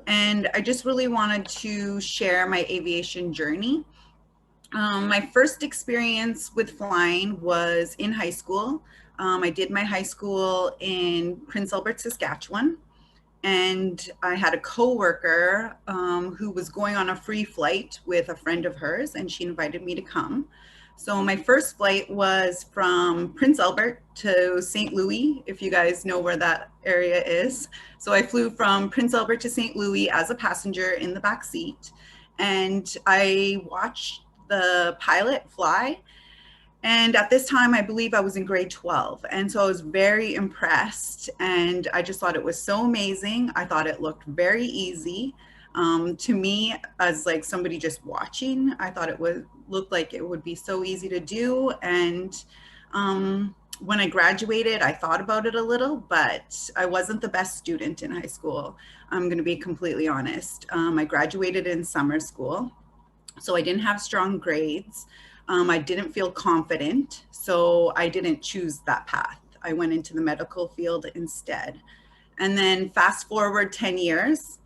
and I just really wanted to share my aviation journey. My first experience with flying was in high school. I did my high school in Prince Albert, Saskatchewan, and I had a coworker who was going on a free flight with a friend of hers, and she invited me to come. So my first flight was from Prince Albert to St. Louis, if you guys know where that area is. So I flew from Prince Albert to St. Louis as a passenger in the back seat, and I watched the pilot fly. And at this time, I believe I was in grade 12. And so I was very impressed. And I just thought it was so amazing. I thought it looked very easy. To me, as like somebody just watching, I thought it would look like it would be so easy to do. And when I graduated, I thought about it a little, but I wasn't the best student in high school. I'm going to be completely honest. I graduated in summer school, so I didn't have strong grades. I didn't feel confident, so I didn't choose that path. I went into the medical field instead. And then fast forward 10 years,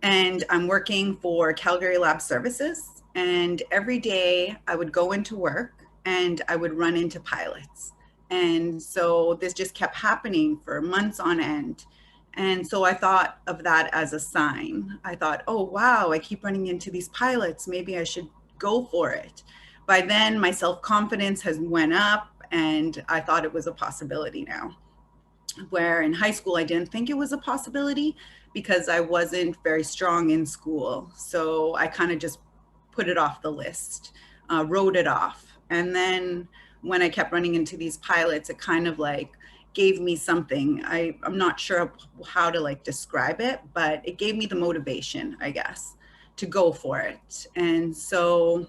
and I'm working for Calgary Lab Services. And every day I would go into work and I would run into pilots. And so this just kept happening for months on end. And so I thought of that as a sign. I thought, oh, wow, I keep running into these pilots. Maybe I should go for it. By then, my self-confidence has went up, and I thought it was a possibility now. Where in high school, I didn't think it was a possibility because I wasn't very strong in school. So I kind of just put it off the list, wrote it off. And then when I kept running into these pilots, it kind of like gave me something. I'm not sure how to like describe it, but it gave me the motivation, I guess, to go for it. And so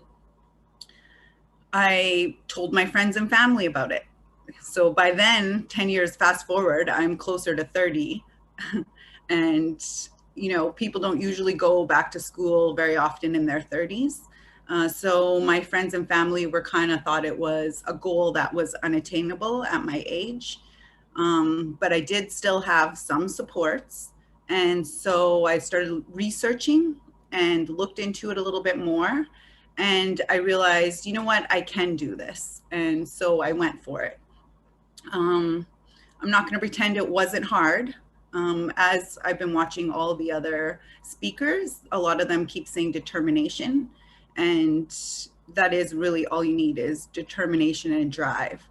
I told my friends and family about it. So by then, 10 years fast forward, I'm closer to 30. And, you know, people don't usually go back to school very often in their 30s. So my friends and family were kind of thought it was a goal that was unattainable at my age. But I did still have some supports. And so I started researching and looked into it a little bit more. And I realized, you know what, I can do this. And so I went for it. I'm not going to pretend it wasn't hard. As I've been watching all the other speakers, a lot of them keep saying determination. And that is really all you need is determination and drive.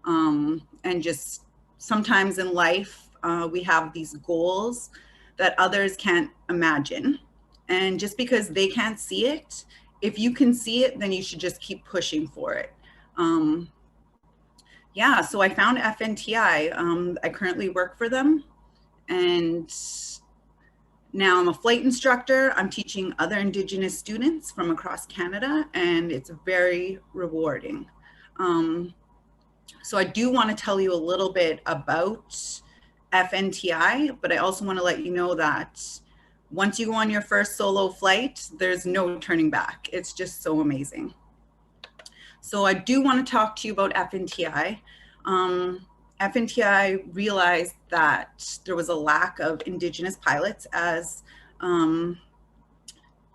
And just sometimes in life, we have these goals that others can't imagine. And just because they can't see it, if you can see it, then you should just keep pushing for it. Yeah, so I found FNTI. I currently work for them, and now I'm a flight instructor. I'm teaching other Indigenous students from across Canada, and it's very rewarding. So I do want to tell you a little bit about FNTI, but I also want to let you know that once you go on your first solo flight, there's no turning back. It's just so amazing. So I do want to talk to you about FNTI. FNTI realized that there was a lack of Indigenous pilots, as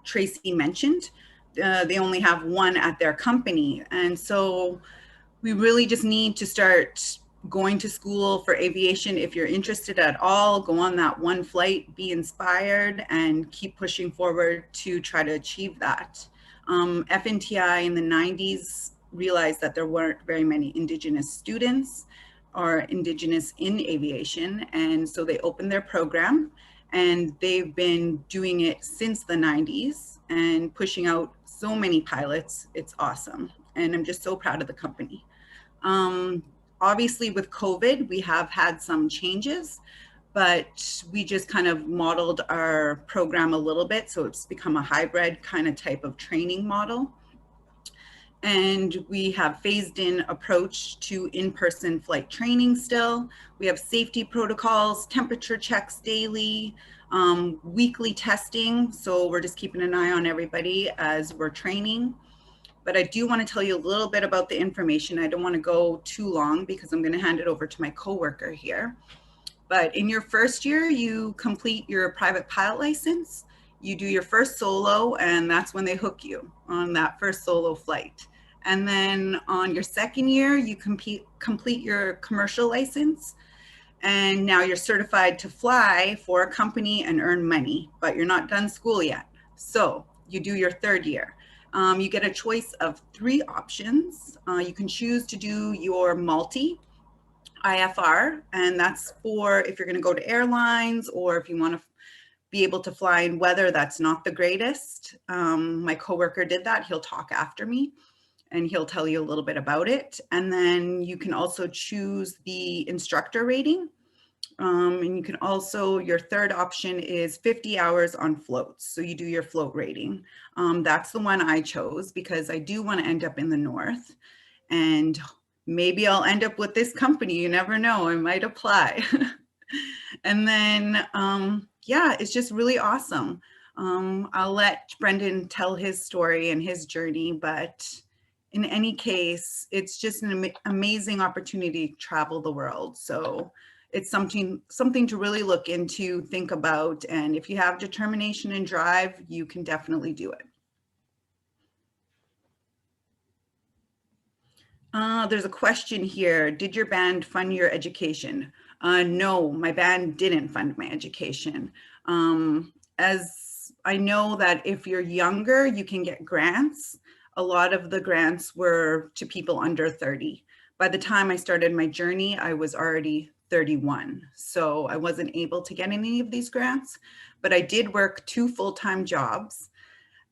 Tracy mentioned. They only have one at their company. And so we really just need to start going to school for aviation. If you're interested at all, go on that one flight, be inspired, and keep pushing forward to try to achieve that. FNTI in the 90s realized that there weren't very many Indigenous students or Indigenous in aviation, and so they opened their program, and they've been doing it since the 90s and pushing out so many pilots. It's awesome, and I'm just so proud of the company. Obviously with COVID, we have had some changes, but we just kind of modeled our program a little bit. So it's become a hybrid kind of type of training model. And we have phased in approach to in-person flight training still. We have safety protocols, temperature checks daily, weekly testing. So we're just keeping an eye on everybody as we're training. But I do want to tell you a little bit about the information. I don't want to go too long because I'm going to hand it over to my coworker here. But in your first year, you complete your private pilot license, you do your first solo, and that's when they hook you on that first solo flight. And then on your second year, you complete your commercial license, and now you're certified to fly for a company and earn money, but you're not done school yet. So you do your third year. You get a choice of 3 options. You can choose to do your multi IFR, and that's for if you're going to go to airlines or if you want to be able to fly in weather that's not the greatest. My coworker did that. He'll talk after me and he'll tell you a little bit about it. And then you can also choose the instructor rating. And you can also, your third option is 50 hours on floats. So you do your float rating. That's the one I chose because I do want to end up in the north, and maybe I'll end up with this company. You never know, I might apply. And then, yeah, it's just really awesome. I'll let Brendan tell his story and his journey, but in any case, it's just an amazing opportunity to travel the world. So it's something to really look into, think about, and if you have determination and drive, you can definitely do it. There's a question here. Did your band fund your education? No, my band didn't fund my education. As I know that if you're younger, you can get grants. A lot of the grants were to people under 30. By the time I started my journey, I was already 31. So I wasn't able to get any of these grants, but I did work 2 full-time jobs.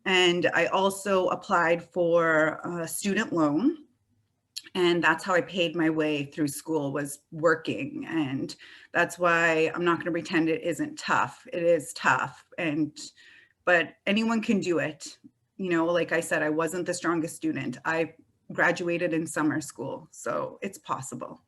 And I also applied for a student loan. And that's how I paid my way through school, was working. And that's why I'm not going to pretend it isn't tough. It is tough. But anyone can do it. You know, like I said, I wasn't the strongest student. I graduated in summer school, so it's possible.